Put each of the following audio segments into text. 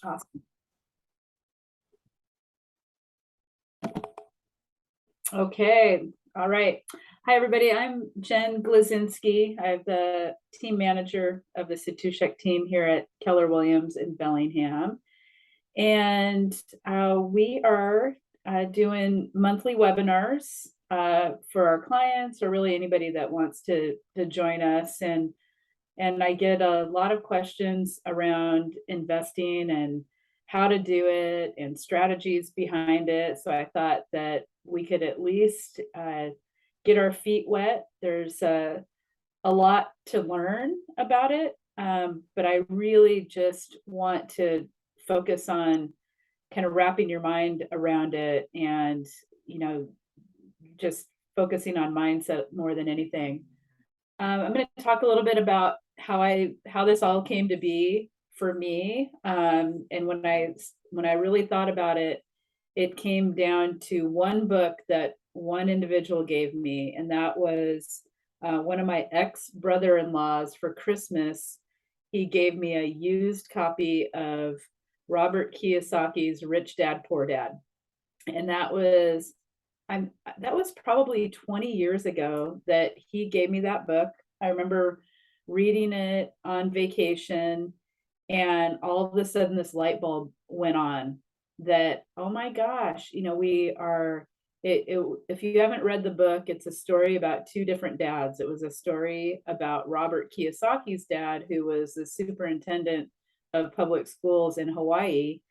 Awesome. Okay. All right. Hi, everybody. I'm Jen Glyzinski. I'm the team manager of the Satushek team here at Keller Williams in Bellingham. And we are doing monthly webinars for our clients or really anybody that wants to join us. And I get a lot of questions around investing and how to do it and strategies behind it. So I thought that we could at least get our feet wet. There's a lot to learn about it, but I really just want to focus on kind of wrapping your mind around it and, you know, just focusing on mindset more than anything. I'm going to talk a little bit about how this all came to be for me. And when I really thought about it, it came down to one book that one individual gave me, and that was one of my ex-brother-in-laws for Christmas. He gave me a used copy of Robert Kiyosaki's Rich Dad Poor Dad, and that was probably 20 years ago that he gave me that book. I remember reading it on vacation, and all of a sudden this light bulb went on that, oh my gosh, we are if you haven't read the book, it's a story about two different dads. It was a story about Robert Kiyosaki's dad, who was the superintendent of public schools in Hawaii,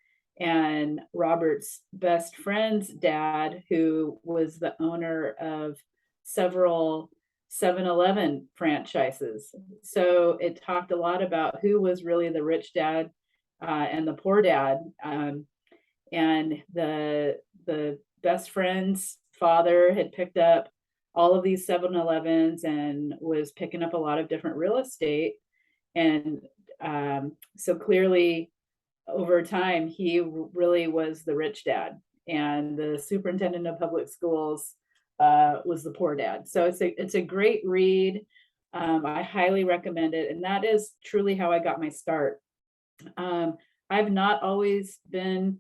and Robert's best friend's dad, who was the owner of several 7-Eleven franchises. So it talked a lot about who was really the rich dad and the poor dad. And the best friend's father had picked up all of these 7-Elevens and was picking up a lot of different real estate. And so clearly, over time, he really was the rich dad, and the superintendent of public schools was the poor dad. So it's a great read. I highly recommend it, and that is truly how I got my start. I've not always been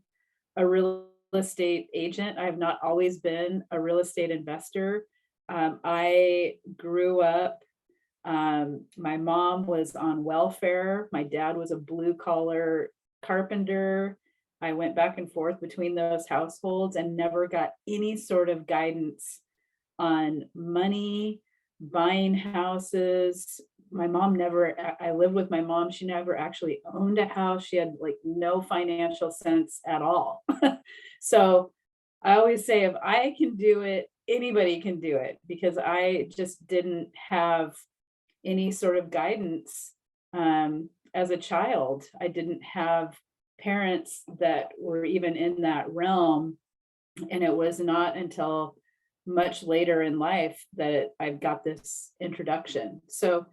a real estate agent. I've not always been a real estate investor. I grew up. My mom was on welfare. My dad was a blue collar carpenter. I went back and forth between those households and never got any sort of guidance on money, buying houses. My mom never, I lived with my mom. She never actually owned a house. She had like no financial sense at all. So I always say, if I can do it, anybody can do it, because I just didn't have any sort of guidance as a child. I didn't have parents that were even in that realm. And it was not until much later in life that I've got this introduction. So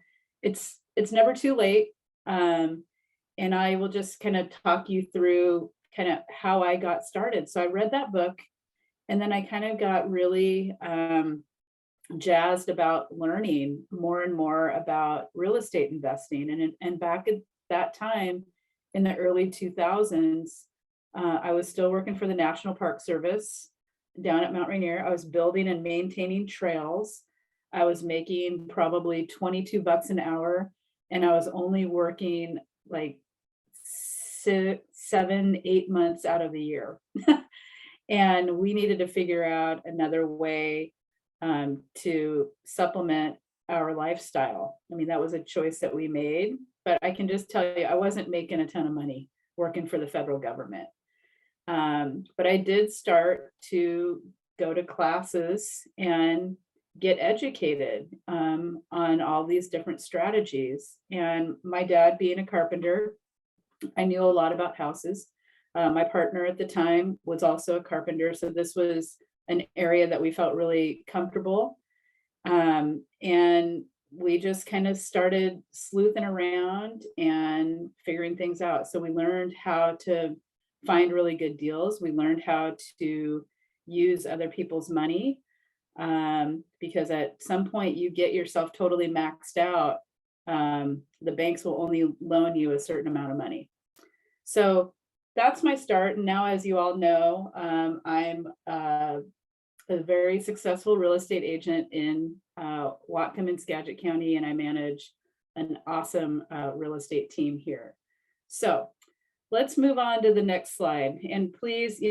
it's never too late. And I will just kind of talk you through kind of how I got started. So I read that book, and then I kind of got really jazzed about learning more and more about real estate investing. And back at that time, in the early 2000s, I was still working for the National Park Service down at Mount Rainier. I was building and maintaining trails. I was making probably $22 an hour, and I was only working like 7-8 months out of the year. And we needed to figure out another way to supplement our lifestyle. I mean, that was a choice that we made, but I can just tell you, I wasn't making a ton of money working for the federal government. But I did start to go to classes and get educated on all these different strategies. And my dad, being a carpenter, I knew a lot about houses. My partner at the time was also a carpenter, so this was an area that we felt really comfortable. And we just kind of started sleuthing around and figuring things out. So we learned how to find really good deals. We learned how to use other people's money, because at some point you get yourself totally maxed out. The banks will only loan you a certain amount of money. So that's my start. And now, as you all know, I'm a very successful real estate agent in Whatcom and Skagit County, and I manage an awesome real estate team here. So let's move on to the next slide. And please,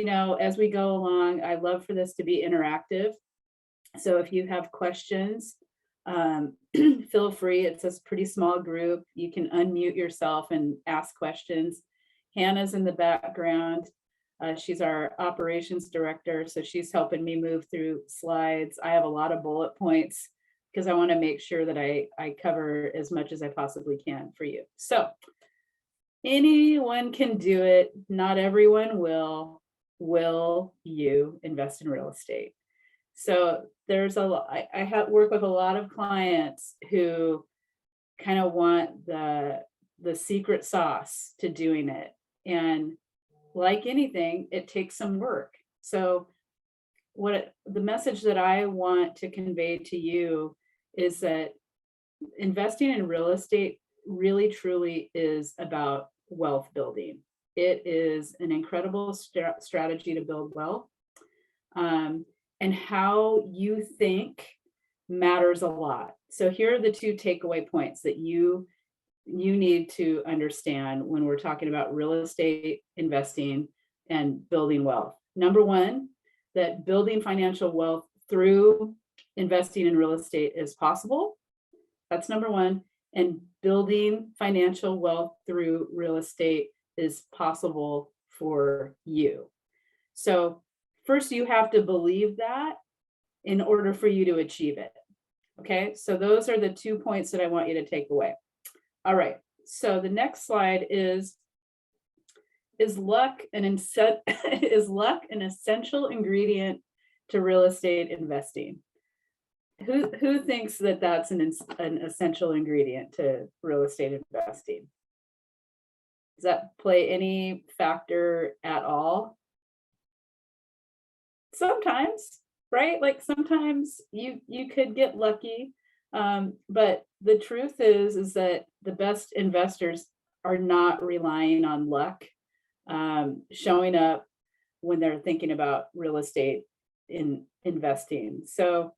as we go along, I love for this to be interactive. So if you have questions, feel free. It's a pretty small group. You can unmute yourself and ask questions. Hannah's in the background. She's our operations director, so she's helping me move through slides. I have a lot of bullet points because I want to make sure that I cover as much as I possibly can for you. So anyone can do it. Not everyone will. Will you invest in real estate? So there's a lot. I work with a lot of clients who kind of want the secret sauce to doing it. And like anything, it takes some work. So the message that I want to convey to you is that investing in real estate really truly is about wealth building. It is an incredible strategy to build wealth. And how you think matters a lot. So here are the two takeaway points that you need to understand when we're talking about real estate investing and building wealth. Number one, that building financial wealth through investing in real estate is possible. That's number one. And building financial wealth through real estate is possible for you. So first, you have to believe that in order for you to achieve it. Okay, so those are the 2 points that I want you to take away. All right, so the next slide is luck an essential ingredient to real estate investing? Who thinks that that's an essential ingredient to real estate investing? Does that play any factor at all? Sometimes, right? Like sometimes you could get lucky, but the truth is that the best investors are not relying on luck showing up when they're thinking about real estate in investing. So,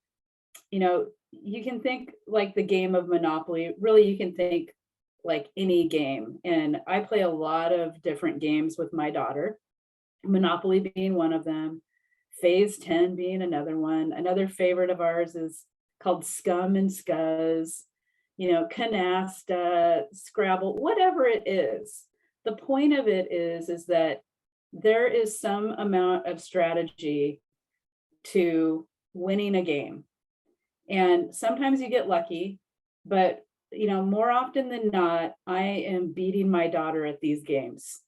you can think like the game of Monopoly. Really, you can think like any game. And I play a lot of different games with my daughter, Monopoly being one of them. Phase 10 being another one. Another favorite of ours is called Scum and Scuzz, Canasta, Scrabble, whatever it is. The point of it is that there is some amount of strategy to winning a game. And sometimes you get lucky, but more often than not, I am beating my daughter at these games.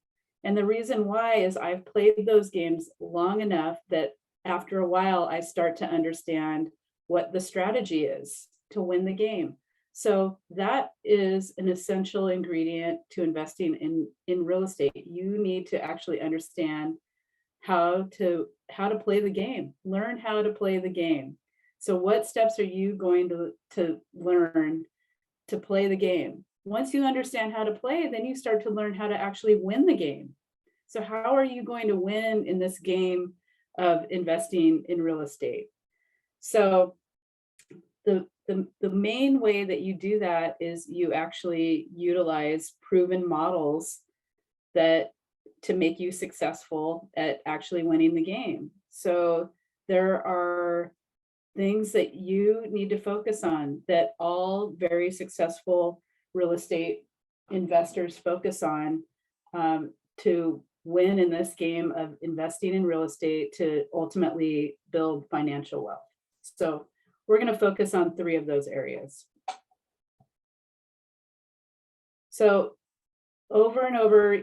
And the reason why is I've played those games long enough that after a while, I start to understand what the strategy is to win the game. So that is an essential ingredient to investing in real estate. You need to actually understand how to play the game, learn how to play the game. So what steps are you going to learn to play the game? Once you understand how to play, then you start to learn how to actually win the game. So how are you going to win in this game of investing in real estate? So the main way that you do that is you actually utilize proven models to make you successful at actually winning the game. So there are things that you need to focus on that all very successful real estate investors focus on to win in this game of investing in real estate to ultimately build financial wealth. So we're going to focus on 3 of those areas. So over and over,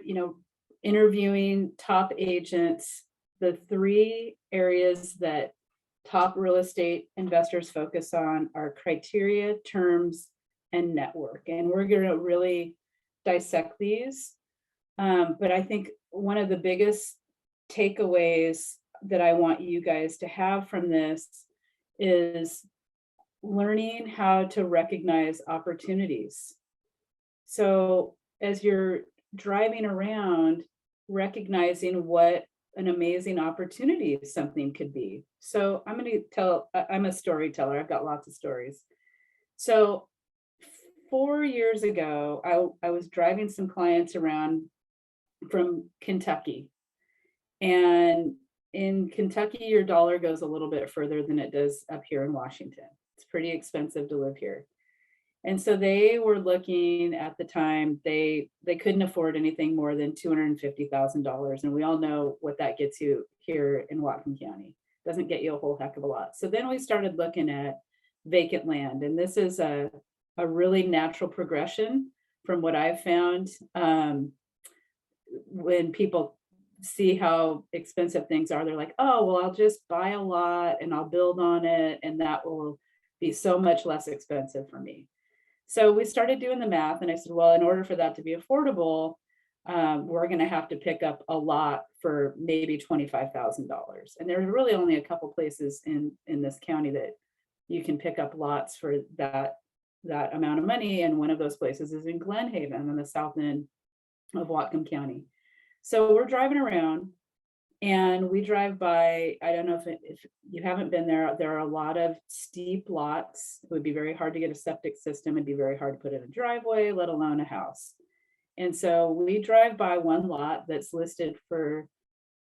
interviewing top agents, the 3 areas that top real estate investors focus on are criteria, terms, and network. And we're going to really dissect these. But I think one of the biggest takeaways that I want you guys to have from this is learning how to recognize opportunities. So as you're driving around, recognizing what an amazing opportunity something could be. So I'm a storyteller. I've got lots of stories. So 4 years ago, I was driving some clients around from Kentucky. And in Kentucky, your dollar goes a little bit further than it does up here in Washington. It's pretty expensive to live here. And so they were looking at the time, they couldn't afford anything more than $250,000. And we all know what that gets you here in Whatcom County. Doesn't get you a whole heck of a lot. So then we started looking at vacant land. And this is a really natural progression from what I've found. When people see how expensive things are, they're like, oh, well, I'll just buy a lot and I'll build on it, and that will be so much less expensive for me. So we started doing the math, and I said, well, in order for that to be affordable, we're going to have to pick up a lot for maybe $25,000. And there's really only a couple places in this county that you can pick up lots for that amount of money. And one of those places is in Glen Haven on the south end of Whatcom County. So we're driving around and we drive by, I don't know if you haven't been there, there are a lot of steep lots. It would be very hard to get a septic system. It'd be very hard to put in a driveway, let alone a house. And so we drive by one lot that's listed for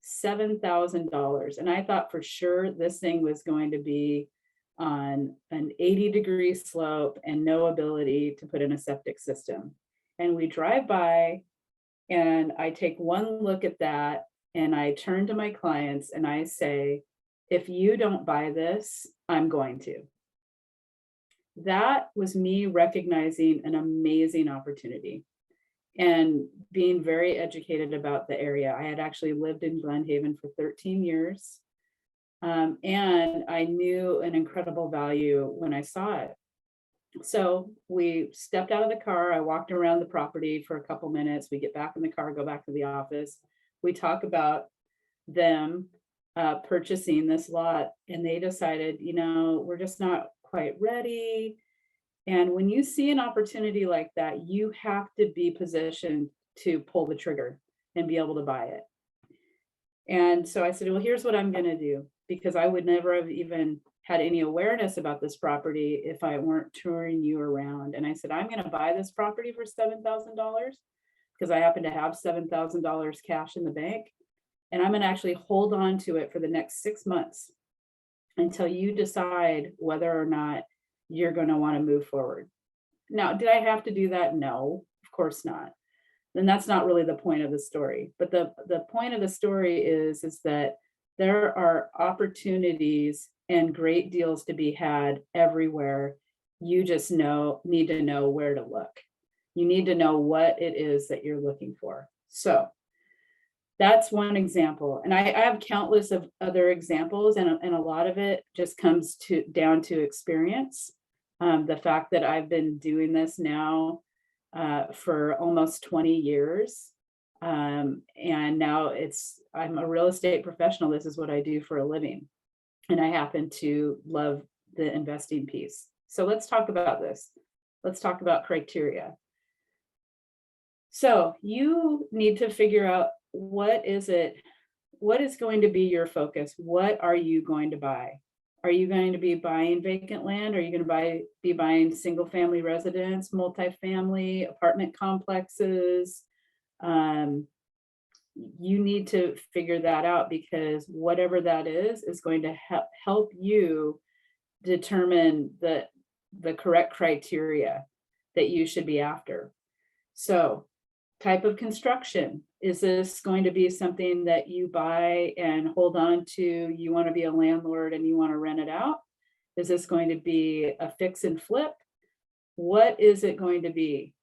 $7,000. And I thought for sure this thing was going to be on an 80-degree slope and no ability to put in a septic system. And we drive by, and I take one look at that, and I turn to my clients and I say, if you don't buy this, I'm going to. That was me recognizing an amazing opportunity and being very educated about the area. I had actually lived in Glen Haven for 13 years. And I knew an incredible value when I saw it. So we stepped out of the car. I walked around the property for a couple minutes. We get back in the car, go back to the office. We talk about them purchasing this lot, and they decided, we're just not quite ready. And when you see an opportunity like that, you have to be positioned to pull the trigger and be able to buy it. And so I said, well, here's what I'm going to do, because I would never have even had any awareness about this property if I weren't touring you around. And I said, I'm going to buy this property for $7,000 because I happen to have $7,000 cash in the bank. And I'm going to actually hold on to it for the next 6 months until you decide whether or not you're going to want to move forward. Now, did I have to do that? No, of course not. Then that's not really the point of the story. But the point of the story is that there are opportunities and great deals to be had everywhere. You just need to know where to look. You need to know what it is that you're looking for. So that's one example. And I have countless of other examples, and a lot of it just comes down to experience. The fact that I've been doing this now for almost 20 years. And now I'm a real estate professional. This is what I do for a living. And I happen to love the investing piece. So let's talk about this. Let's talk about criteria. So you need to figure out what is going to be your focus? What are you going to buy? Are you going to be buying vacant land? Are you going to be buying single family residence, multifamily, apartment complexes? You need to figure that out, because whatever that is going to help you determine the correct criteria that you should be after. So, type of construction. Is this going to be something that you buy and hold on to? You want to be a landlord and you want to rent it out? Is this going to be a fix and flip? What is it going to be?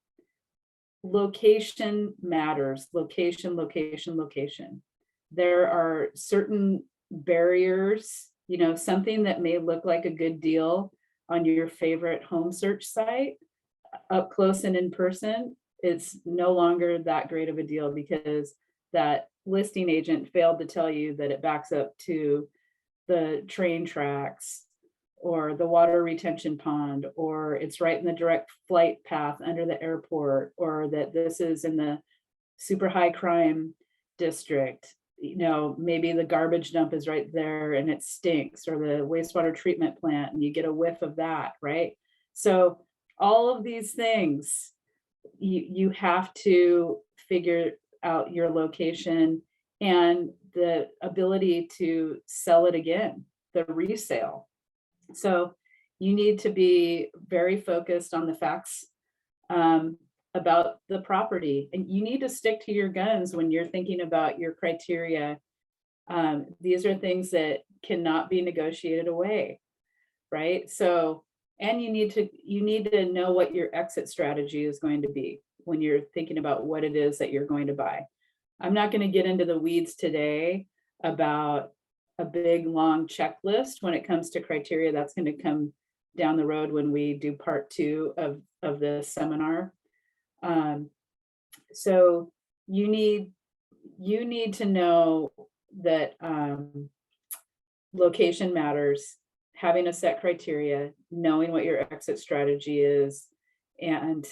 Location matters. Location, location, location. There are certain barriers, something that may look like a good deal on your favorite home search site, up close and in person, it's no longer that great of a deal because that listing agent failed to tell you that it backs up to the train tracks or the water retention pond, or it's right in the direct flight path under the airport, or that this is in the super high crime district, maybe the garbage dump is right there and it stinks, or the wastewater treatment plant and you get a whiff of that, right? So all of these things, you have to figure out your location and the ability to sell it again, the resale. So you need to be very focused on the facts about the property, and you need to stick to your guns when you're thinking about your criteria. These are things that cannot be negotiated away, right? So, and you need to know what your exit strategy is going to be when you're thinking about what it is that you're going to buy. I'm not going to get into the weeds today about a big long checklist when it comes to criteria. That's going to come down the road when we do part 2 of this seminar. So you need to know that location matters, having a set criteria, knowing what your exit strategy is, and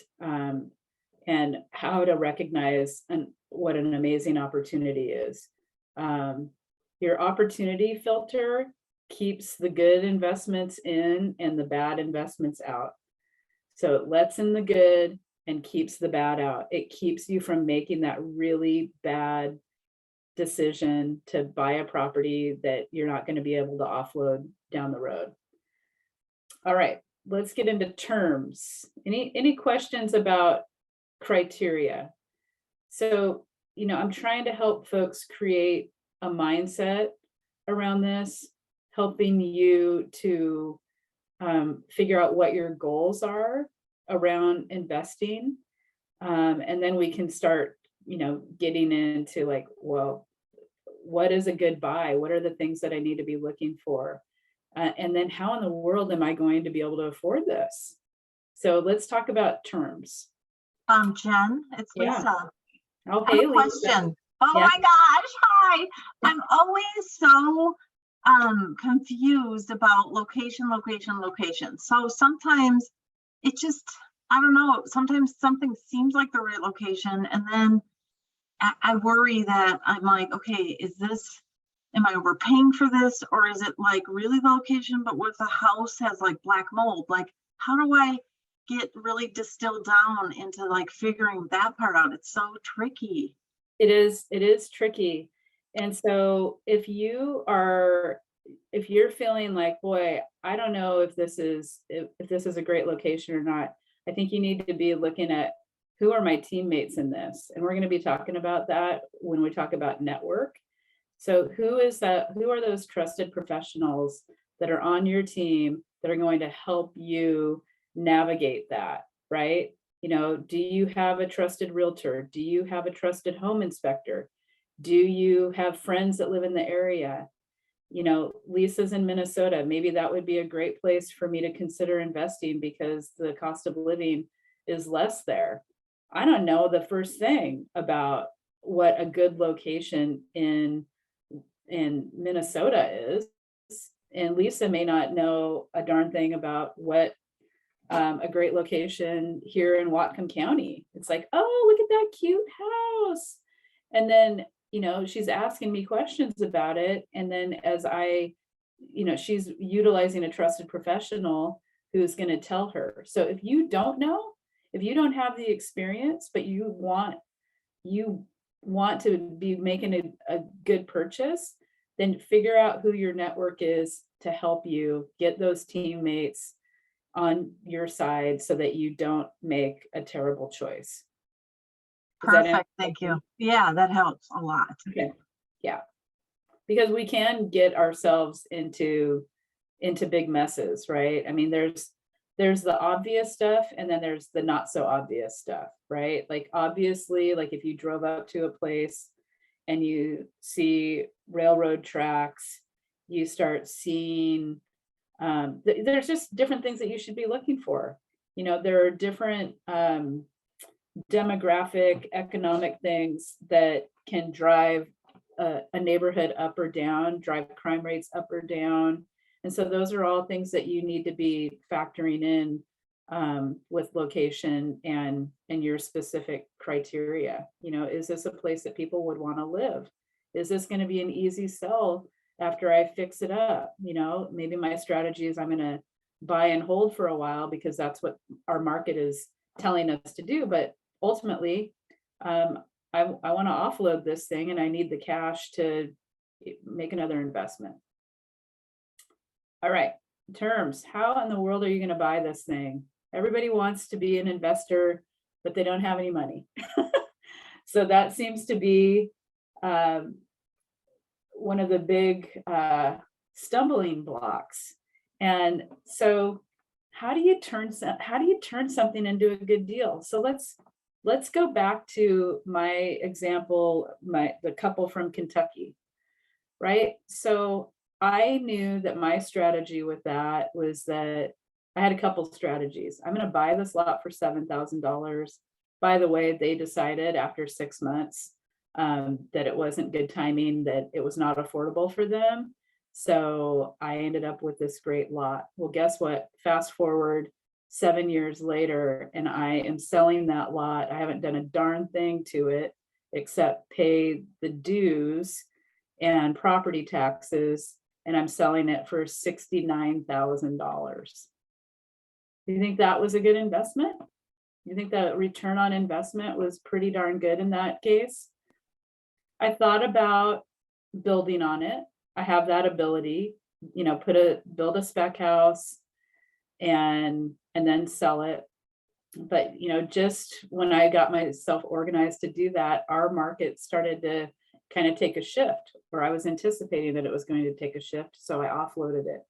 how to recognize what an amazing opportunity is. Your opportunity filter keeps the good investments in and the bad investments out. So it lets in the good and keeps the bad out. It keeps you from making that really bad decision to buy a property that you're not going to be able to offload down the road. All right, let's get into terms. Any questions about criteria? So, I'm trying to help folks create a mindset around this, helping you to figure out what your goals are around investing. And then we can start, getting into like, well, what is a good buy? What are the things that I need to be looking for? And then how in the world am I going to be able to afford this? So let's talk about terms. Jen, it's Yeah. Lisa. Oh, I hey, have a question. Lisa. Oh Yeah. my gosh, hi. I'm always so confused about location. So sometimes it just, I don't know, sometimes something seems like the right location, and then I worry that I'm like, okay, am I overpaying for this, or is it like really the location, but what if the house has like black mold? Like, how do I get really distilled down into like figuring that part out? It's so tricky. It is tricky. And so if you're feeling like, boy, I don't know if this is a great location or not, I think you need to be looking at who are my teammates in this. And we're going to be talking about that when we talk about network. So who are those trusted professionals that are on your team that are going to help you navigate that, right? Do you have a trusted realtor? Do you have a trusted home inspector? Do you have friends that live in the area? Lisa's in Minnesota. Maybe that would be a great place for me to consider investing because the cost of living is less there. I don't know the first thing about what a good location in Minnesota is. And Lisa may not know a darn thing about what a great location here in Whatcom County. It's like, oh, look at that cute house. And then, she's asking me questions about it. And then as she's utilizing a trusted professional who's going to tell her. So if you don't know, if you don't have the experience, but you want to be making a good purchase, then figure out who your network is to help you get those teammates on your side so that you don't make a terrible choice. Perfect. Thank you. Yeah, that helps a lot. Okay. Yeah. Because we can get ourselves into big messes, right? I mean, there's the obvious stuff and then there's the not so obvious stuff, right? Like obviously, like if you drove up to a place and you see railroad tracks, you start seeing there's just different things that you should be looking for. There are different demographic, economic things that can drive a neighborhood up or down, drive crime rates up or down. And so those are all things that you need to be factoring in with location and your specific criteria. You know, is this a place that people would want to live? Is this going to be an easy sell after I fix it up? You know, maybe my strategy is I'm going to buy and hold for a while because that's what our market is telling us to do. But ultimately, I want to offload this thing and I need the cash to make another investment. All right, terms. How in the world are you going to buy this thing? Everybody wants to be an investor, but they don't have any money. So that seems to be one of the big stumbling blocks. And so how do you turn something into a good deal? So let's go back to my example, the couple from Kentucky, right? So I knew that my strategy with that was that I had a couple strategies. I'm going to buy this lot for $7,000. By the way, they decided after 6 months that it wasn't good timing, that it was not affordable for them. So I ended up with this great lot. Well, guess what? Fast forward 7 years later, and I am selling that lot. I haven't done a darn thing to it except pay the dues and property taxes, and I'm selling it for $69,000. Do you think that was a good investment? You think that return on investment was pretty darn good in that case? I thought about building on it. I have that ability, you know, build a spec house and then sell it. But, you know, just when I got myself organized to do that, our market started to kind of take a shift, or I was anticipating that it was going to take a shift. So I offloaded it.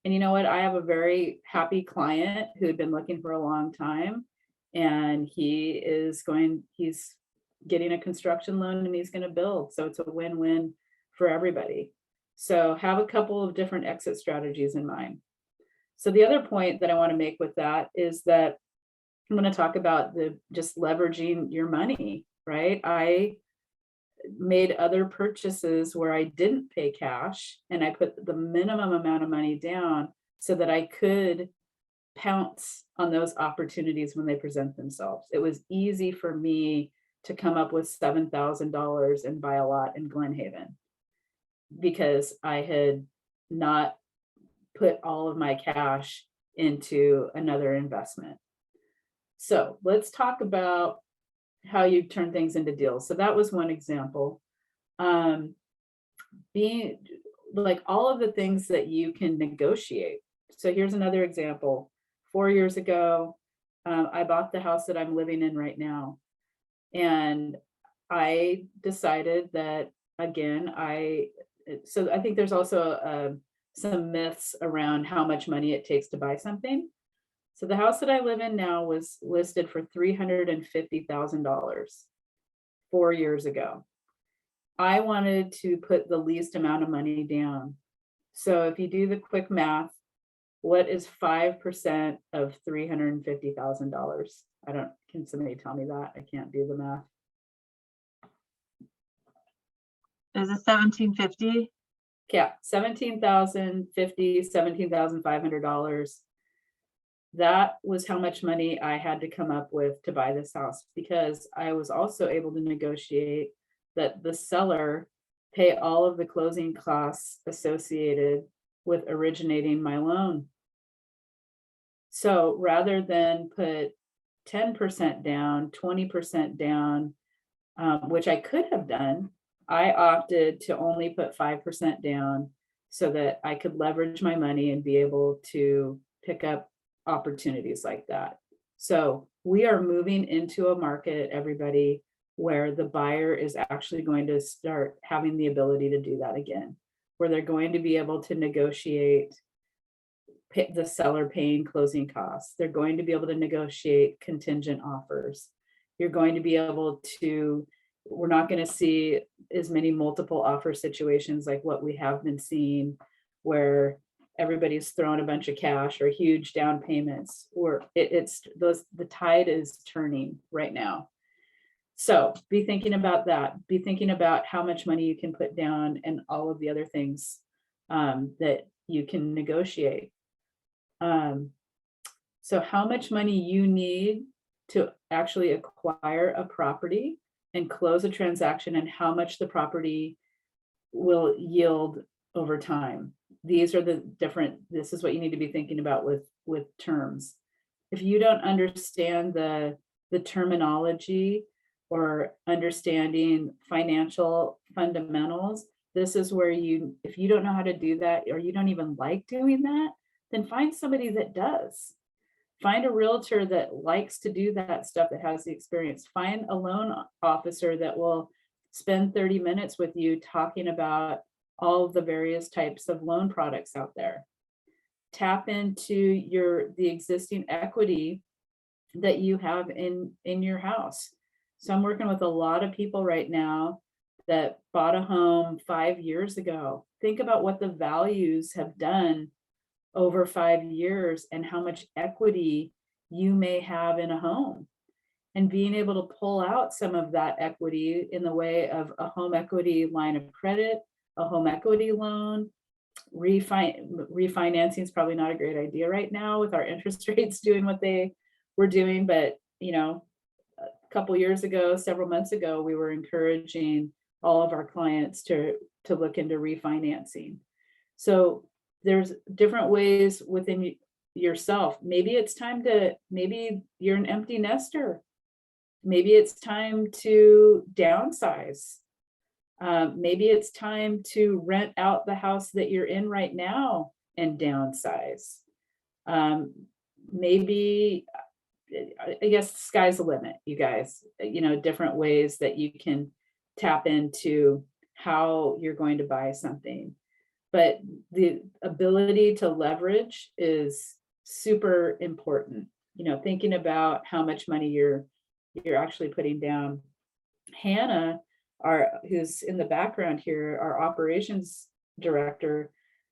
And you know what? I have a very happy client who had been looking for a long time, and he's getting a construction loan and he's going to build. So it's a win-win for everybody. So have a couple of different exit strategies in mind. So the other point that I want to make with that is that I'm going to talk about just leveraging your money, right? I made other purchases where I didn't pay cash and I put the minimum amount of money down so that I could pounce on those opportunities when they present themselves. It was easy for me to come up with $7,000 and buy a lot in Glen Haven because I had not put all of my cash into another investment. So let's talk about how you turn things into deals. So that was one example. Being like all of the things that you can negotiate. So here's another example. 4 years ago, I bought the house that I'm living in right now. And I decided that, again, so I think there's also some myths around how much money it takes to buy something. So the house that I live in now was listed for $350,000 4 years ago. I wanted to put the least amount of money down. So if you do the quick math, what is 5% of $350,000? Can somebody tell me that? I can't do the math. Is it 1750? Yeah, $17,500. That was how much money I had to come up with to buy this house, because I was also able to negotiate that the seller pay all of the closing costs associated with originating my loan. So rather than put 10% down, 20% down, which I could have done, I opted to only put 5% down so that I could leverage my money and be able to pick up opportunities like that. So we are moving into a market, everybody, where the buyer is actually going to start having the ability to do that again, where they're going to be able to negotiate the seller paying closing costs. They're going to be able to negotiate contingent offers. You're going to be able to, we're not going to see as many multiple offer situations like what we have been seeing, where everybody's throwing a bunch of cash or huge down payments, or the tide is turning right now. So be thinking about that. Be thinking about how much money you can put down and all of the other things that you can negotiate. So how much money you need to actually acquire a property and close a transaction, and how much the property will yield over time. These are the different, this is what you need to be thinking about with terms. If you don't understand the terminology or understanding financial fundamentals, this is where you, if you don't know how to do that, or you don't even like doing that, then find somebody that does. Find a realtor that likes to do that stuff, that has the experience. Find a loan officer that will spend 30 minutes with you talking about all of the various types of loan products out there. Tap into the existing equity that you have in your house. So I'm working with a lot of people right now that bought a home 5 years ago. Think about what the values have done over 5 years and how much equity you may have in a home, and being able to pull out some of that equity in the way of a home equity line of credit, a home equity loan. Refinancing is probably not a great idea right now with our interest rates doing what they were doing, but a couple years ago, several months ago, we were encouraging all of our clients to look into refinancing. So there's different ways within yourself. Maybe you're an empty nester. Maybe it's time to downsize. Maybe it's time to rent out the house that you're in right now and downsize. Maybe, I guess the sky's the limit, you guys, different ways that you can tap into how you're going to buy something. But the ability to leverage is super important. Thinking about how much money you're actually putting down. Hannah, who's in the background here, our operations director,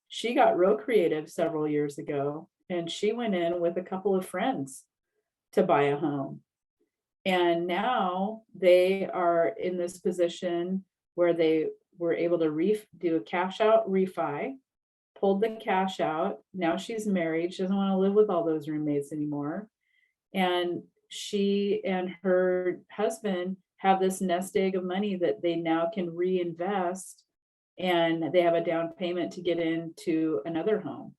she got real creative several years ago, and she went in with a couple of friends to buy a home. And now they are in this position where they were able to do a cash out refi, pulled the cash out. Now she's married. She doesn't want to live with all those roommates anymore. And she and her husband have this nest egg of money that they now can reinvest, and they have a down payment to get into another home.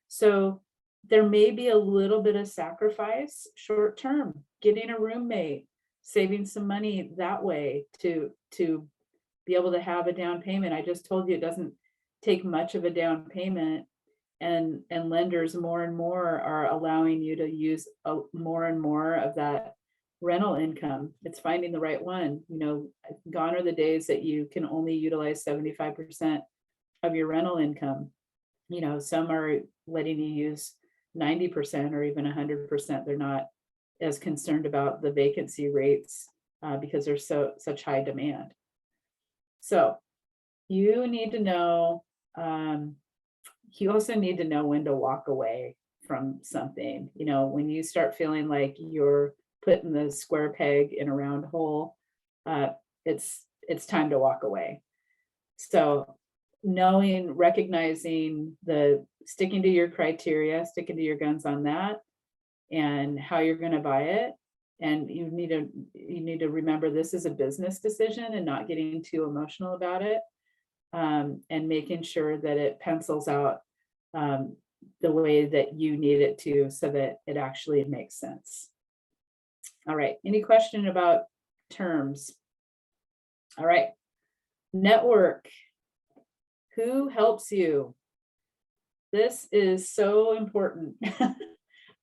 So there may be a little bit of sacrifice short term, getting a roommate, saving some money that way to be able to have a down payment. I just told you it doesn't take much of a down payment, and lenders more and more are allowing you to use more and more of that rental income. It's finding the right one. Gone are the days that you can only utilize 75% of your rental income. Some are letting you use 90% or even 100%. They're not as concerned about the vacancy rates because there's such high demand. So you need to know, you also need to know when to walk away from something. When you start feeling like you're putting the square peg in a round hole, it's time to walk away. So recognizing sticking to your criteria, sticking to your guns on that, and how you're going to buy it. And you need to remember this is a business decision, and not getting too emotional about it, and making sure that it pencils out the way that you need it to, so that it actually makes sense. All right, any question about terms? All right, network. Who helps you? This is so important.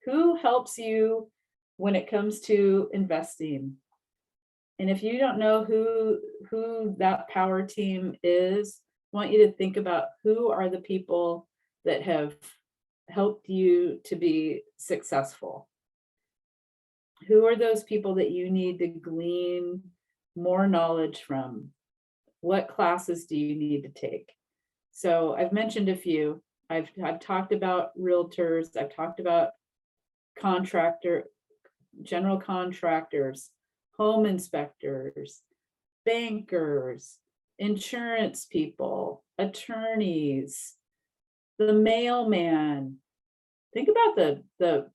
Who helps you when it comes to investing? And if you don't know who that power team is, I want you to think about who are the people that have helped you to be successful. Who are those people that you need to glean more knowledge from? What classes do you need to take? So I've mentioned a few. I've talked about realtors. I've talked about general contractors, home inspectors, bankers, insurance people, attorneys, the mailman. Think about the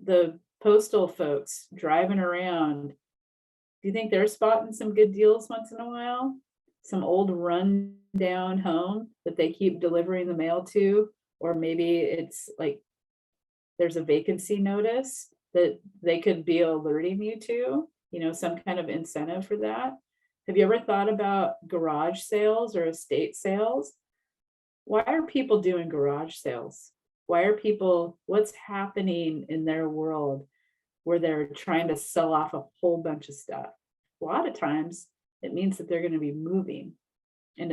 the postal folks driving around, do you think they're spotting some good deals once in a while? Some old run down home that they keep delivering the mail to, or maybe it's like there's a vacancy notice that they could be alerting you to, some kind of incentive for that. Have you ever thought about garage sales or estate sales? Why are people doing garage sales? What's happening in their world where they're trying to sell off a whole bunch of stuff? A lot of times it means that they're going to be moving. And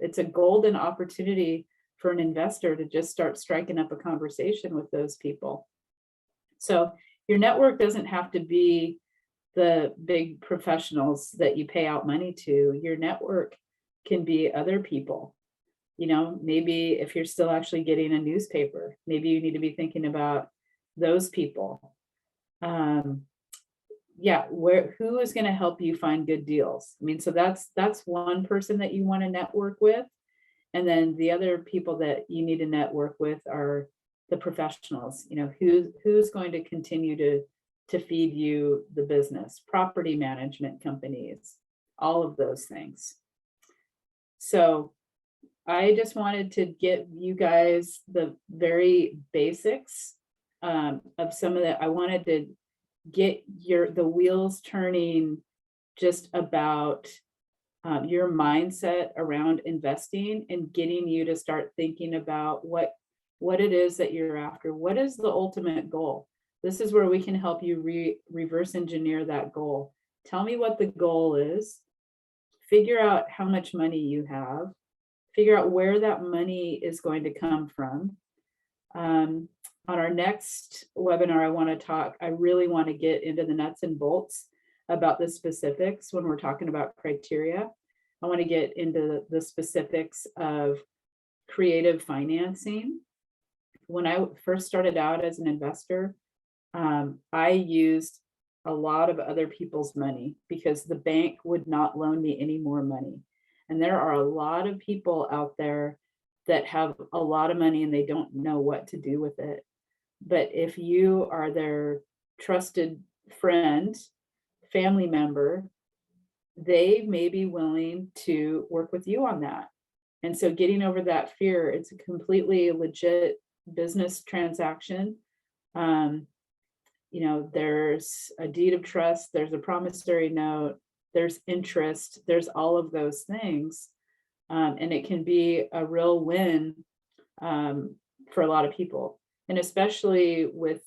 it's a golden opportunity for an investor to just start striking up a conversation with those people. So your network doesn't have to be the big professionals that you pay out money to. Your network can be other people. Maybe if you're still actually getting a newspaper, maybe you need to be thinking about those people. Who is going to help you find good deals? So that's one person that you want to network with. And then the other people that you need to network with are the professionals. Who's going to continue to feed you the business, property management companies, all of those things. So I just wanted to get you guys the very basics of some of that. I wanted to get the wheels turning just about your mindset around investing and getting you to start thinking about what it is that you're after. What is the ultimate goal? This is where we can help you reverse engineer that goal. Tell me what the goal is. Figure out how much money you have. Figure out where that money is going to come from. On our next webinar, I really want to get into the nuts and bolts about the specifics when we're talking about criteria. I want to get into the specifics of creative financing. When I first started out as an investor, I used a lot of other people's money because the bank would not loan me any more money. And there are a lot of people out there that have a lot of money and they don't know what to do with it. But if you are their trusted friend, family member, they may be willing to work with you on that. And so getting over that fear, it's a completely legit business transaction. There's a deed of trust, there's a promissory note, there's interest, there's all of those things. And it can be a real win for a lot of people. And especially with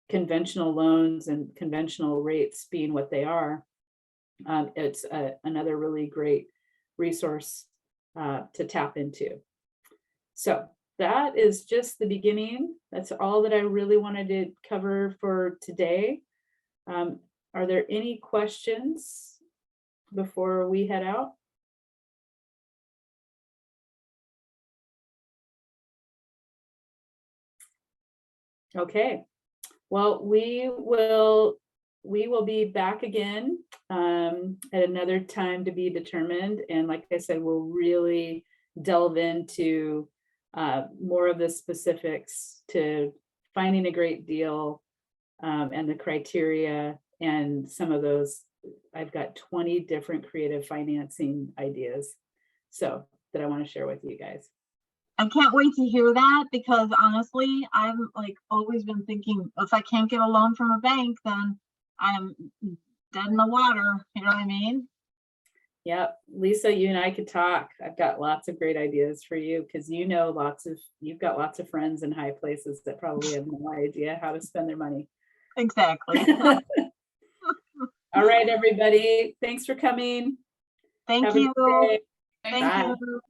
conventional loans and conventional rates being what they are, it's another really great resource to tap into. So that is just the beginning. That's all that I really wanted to cover for today. Are there any questions before we head out? Okay, well, we will be back again at another time to be determined. And like I said, we'll really delve into more of the specifics to finding a great deal and the criteria and some of those. I've got 20 different creative financing ideas that I want to share with you guys. I can't wait to hear that, because honestly, I've always been thinking, if I can't get a loan from a bank, then I'm dead in the water. You know what I mean? Yep. Lisa, you and I could talk. I've got lots of great ideas for you because you've got lots of friends in high places that probably have no idea how to spend their money. Exactly. All right, everybody. Thanks for coming. Thank you. Have a good day. Thank you.